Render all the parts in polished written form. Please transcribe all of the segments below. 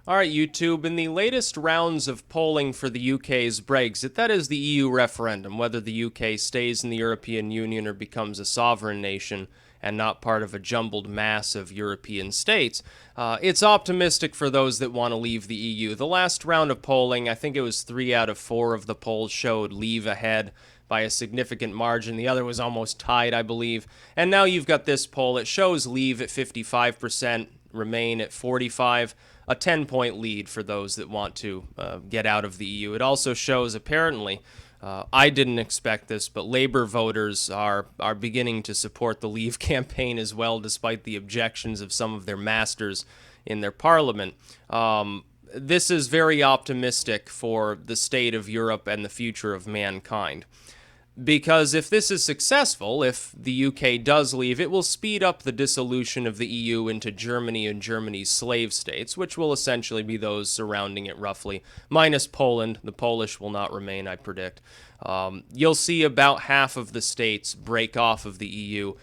All right, YouTube, in the latest rounds of polling for the UK's Brexit, that is the EU referendum, whether the UK stays in the European Union or becomes a sovereign nation and not part of a jumbled mass of European states, it's optimistic for those that want to leave the EU. The last round of polling, I think it was 3 out of 4 of the polls showed leave ahead by a significant margin. The other was almost tied, I believe. And now you've got this poll. It shows leave at 55%, remain at 45%, a 10-point lead for those that want to get out of the EU. It also shows, apparently, I didn't expect this, but Labour voters are beginning to support the Leave campaign as well, despite the objections of some of their masters in their parliament. This is very optimistic for the state of Europe and the future of mankind. Because if this is successful, if the UK does leave, it will speed up the dissolution of the EU into Germany and Germany's slave states, which will essentially be those surrounding it roughly, minus Poland. The Polish will not remain, I predict. You'll see about half of the states break off of the EU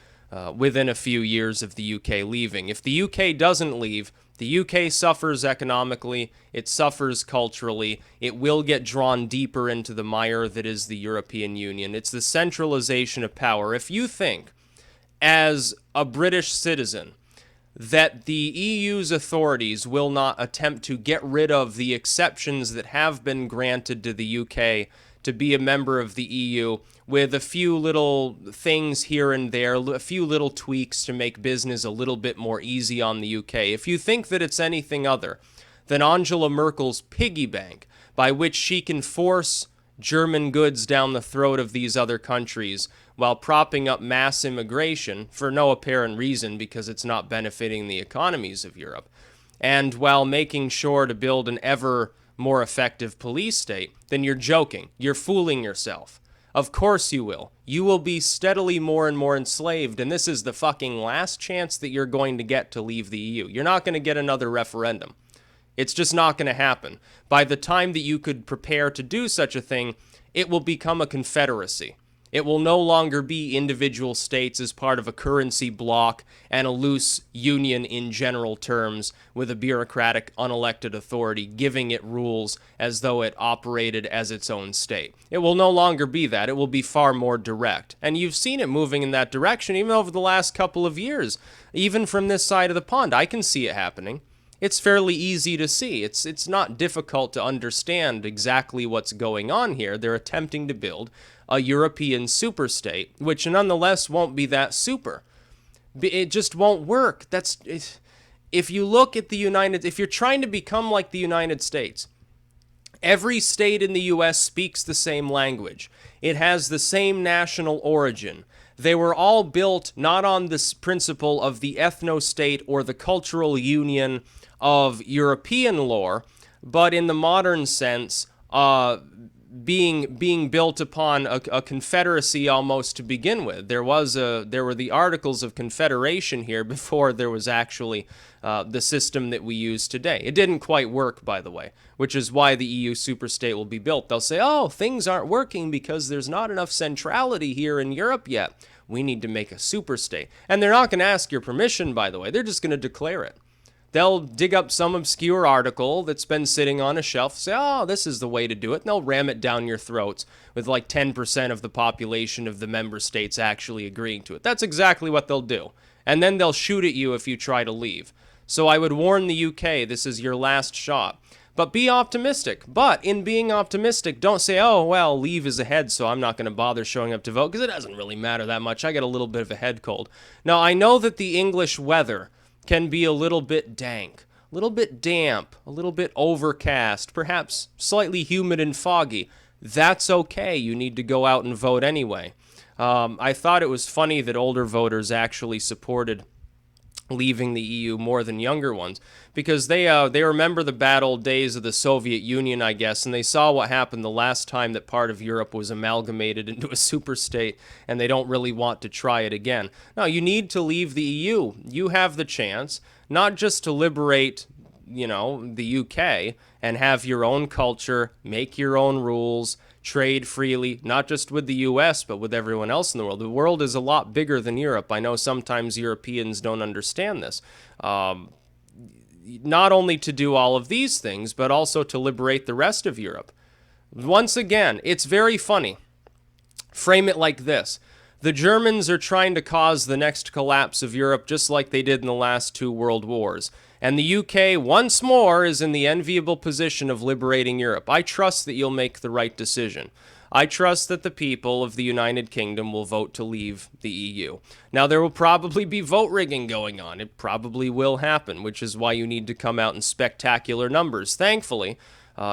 within a few years of the UK leaving. If the UK doesn't leave, the UK suffers economically, it suffers culturally, it will get drawn deeper into the mire that is the European Union. It's the centralization of power. If you think, as a British citizen, that the EU's authorities will not attempt to get rid of the exceptions that have been granted to the UK to be a member of the EU, with a few little things here and there, a few little tweaks to make business a little bit more easy on the UK. If you think that it's anything other than Angela Merkel's piggy bank by which she can force German goods down the throat of these other countries while propping up mass immigration for no apparent reason because it's not benefiting the economies of Europe, and while making sure to build an ever more effective police state, then you're joking. You're fooling yourself. Of course you will. You will be steadily more and more enslaved, and this is the fucking last chance that you're going to get to leave the EU. You're not going to get another referendum. It's just not going to happen. By the time that you could prepare to do such a thing, it will become a confederacy. It will no longer be individual states as part of a currency bloc and a loose union in general terms with a bureaucratic, unelected authority giving it rules as though it operated as its own state. It will no longer be that. It will be far more direct. And you've seen it moving in that direction even over the last couple of years. Even from this side of the pond, I can see it happening. It's fairly easy to see. It's not difficult to understand exactly what's going on here. They're attempting to build a European superstate, which nonetheless won't be that super. It just won't work. If you look at if you're trying to become like the United States, every state in the U.S. speaks the same language. It has the same national origin. They were all built not on this principle of the ethno-state or the cultural union of European lore, but in the modern sense, being built upon a confederacy almost to begin with. There were the Articles of Confederation here before there was actually the system that we use today. It didn't quite work, by the way, which is why the EU superstate will be built. They'll say, oh, things aren't working because there's not enough centrality here in Europe yet. We need to make a superstate. And they're not going to ask your permission, by the way. They're just going to declare it. They'll dig up some obscure article that's been sitting on a shelf, say, oh, this is the way to do it, and they'll ram it down your throats with like 10% of the population of the member states actually agreeing to it. That's exactly what they'll do. And then they'll shoot at you if you try to leave. So I would warn the UK, this is your last shot. But be optimistic. But in being optimistic, don't say, oh, well, leave is ahead, so I'm not going to bother showing up to vote, because it doesn't really matter that much. I get a little bit of a head cold. Now, I know that the English weather can be a little bit dank, a little bit damp, a little bit overcast, perhaps slightly humid and foggy. That's okay. You need to go out and vote anyway. I thought it was funny that older voters actually supported leaving the EU more than younger ones, because they remember the bad old days of the Soviet Union, I guess, and they saw what happened the last time that part of Europe was amalgamated into a superstate, and they don't really want to try it again. No, you need to leave the EU. You have the chance, not just to liberate, the UK and have your own culture, make your own rules, trade freely, not just with the US, but with everyone else in the world. The world is a lot bigger than Europe. I know sometimes Europeans don't understand this. not only to do all of these things, but also to liberate the rest of Europe. Once again, it's very funny. Frame it like this. The Germans are trying to cause the next collapse of Europe just like they did in the last two world wars. And the UK, once more, is in the enviable position of liberating Europe. I trust that you'll make the right decision. I trust that the people of the United Kingdom will vote to leave the EU. Now, there will probably be vote rigging going on. It probably will happen, which is why you need to come out in spectacular numbers. Thankfully,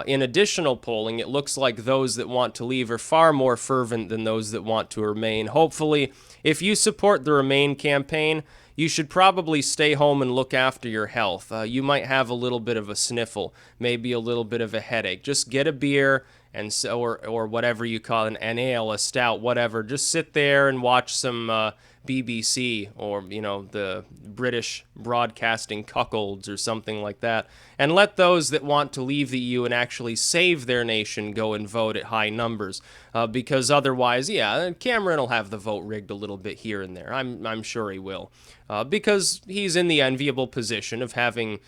in additional polling, it looks like those that want to leave are far more fervent than those that want to remain. Hopefully, if you support the Remain campaign, you should probably stay home and look after your health. You might have a little bit of a sniffle, maybe a little bit of a headache. Just get a beer and so, or whatever you call an ale, a stout, whatever. Just sit there and watch some BBC or, the British Broadcasting Cuckolds or something like that. And let those that want to leave the EU and actually save their nation go and vote at high numbers. Because otherwise, Cameron will have the vote rigged a little bit here and there. I'm sure he will. Because he's in the enviable position of having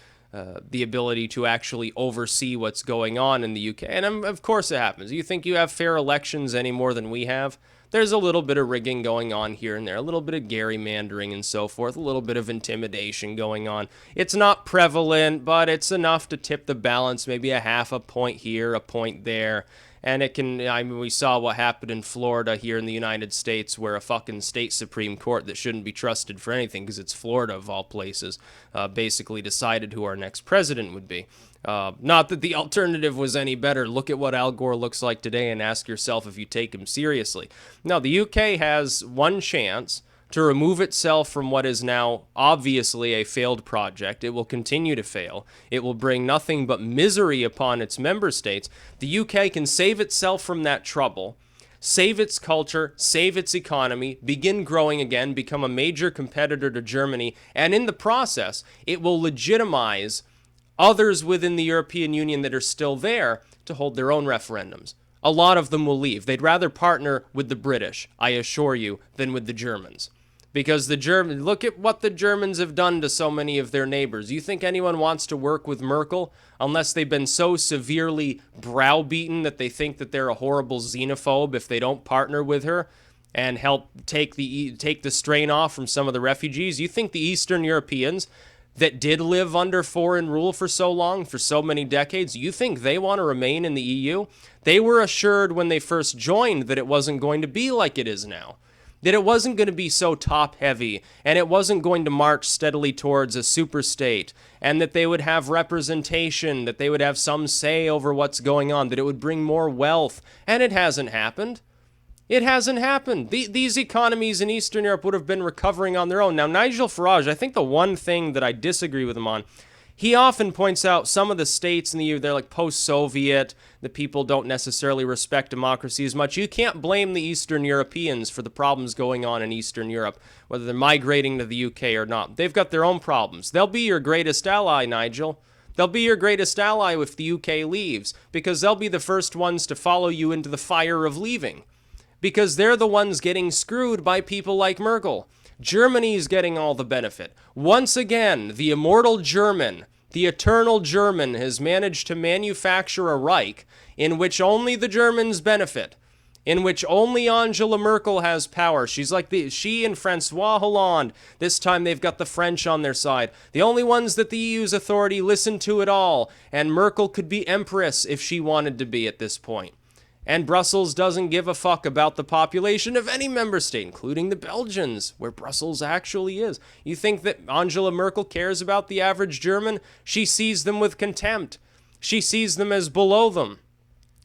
the ability to actually oversee what's going on in the UK. And of course it happens. You think you have fair elections any more than we have? There's a little bit of rigging going on here and there, a little bit of gerrymandering and so forth, a little bit of intimidation going on. It's not prevalent, but it's enough to tip the balance, maybe a half a point here, a point there. And it can, we saw what happened in Florida here in the United States, where a fucking state Supreme Court that shouldn't be trusted for anything, because it's Florida of all places, basically decided who our next president would be. Not that the alternative was any better. Look at what Al Gore looks like today and ask yourself if you take him seriously. No, the UK has one chance to remove itself from what is now obviously a failed project. It will continue to fail. It will bring nothing but misery upon its member states. The UK can save itself from that trouble, save its culture, save its economy, begin growing again, become a major competitor to Germany, and in the process, it will legitimize others within the European Union that are still there to hold their own referendums. A lot of them will leave. They'd rather partner with the British, I assure you, than with the Germans. Because look at what the Germans have done to so many of their neighbors. You think anyone wants to work with Merkel unless they've been so severely browbeaten that they think that they're a horrible xenophobe if they don't partner with her and help take the strain off from some of the refugees? You think the Eastern Europeans that did live under foreign rule for so long, for so many decades, you think they want to remain in the EU? They were assured when they first joined that it wasn't going to be like it is now. That it wasn't going to be so top-heavy, and it wasn't going to march steadily towards a superstate, and that they would have representation, that they would have some say over what's going on, that it would bring more wealth, and it hasn't happened. It hasn't happened. These economies in Eastern Europe would have been recovering on their own. Now, Nigel Farage, I think the one thing that I disagree with him on, he often points out some of the states in the EU, they're like post-Soviet, the people don't necessarily respect democracy as much. You can't blame the Eastern Europeans for the problems going on in Eastern Europe, whether they're migrating to the UK or not. They've got their own problems. They'll be your greatest ally, Nigel. They'll be your greatest ally if the UK leaves, because they'll be the first ones to follow you into the fire of leaving. Because they're the ones getting screwed by people like Merkel. Germany's getting all the benefit. Once again, the immortal German, the eternal German, has managed to manufacture a Reich in which only the Germans benefit, in which only Angela Merkel has power. She and Francois Hollande, this time they've got the French on their side. The only ones that the EU's authority listened to at all, and Merkel could be empress if she wanted to be at this point. And Brussels doesn't give a fuck about the population of any member state, including the Belgians, where Brussels actually is. You think that Angela Merkel cares about the average German? She sees them with contempt. She sees them as below them.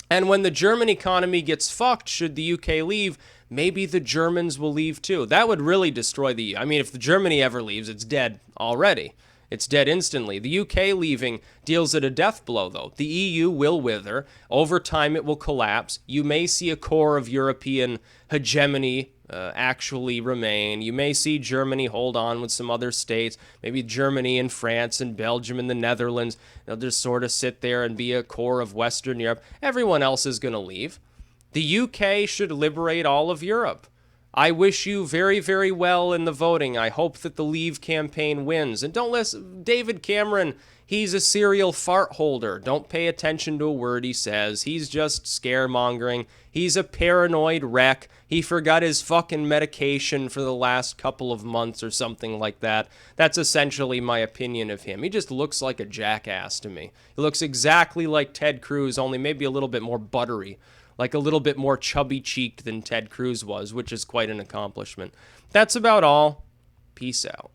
And when the German economy gets fucked, should the UK leave, maybe the Germans will leave too. That would really destroy the EU. I mean, if Germany ever leaves, it's dead already. It's dead instantly. The UK leaving deals at a death blow, though. The EU will wither. Over time, it will collapse. You may see a core of European hegemony actually remain. You may see Germany hold on with some other states, maybe Germany and France and Belgium and the Netherlands. They'll just sort of sit there and be a core of Western Europe. Everyone else is going to leave. The UK should liberate all of Europe. I wish you very, very well in the voting. I hope that the Leave campaign wins. And don't listen, David Cameron, he's a serial fart holder. Don't pay attention to a word he says. He's just scaremongering. He's a paranoid wreck. He forgot his fucking medication for the last couple of months or something like that. That's essentially my opinion of him. He just looks like a jackass to me. He looks exactly like Ted Cruz, only maybe a little bit more buttery, like a little bit more chubby-cheeked than Ted Cruz was, which is quite an accomplishment. That's about all. Peace out.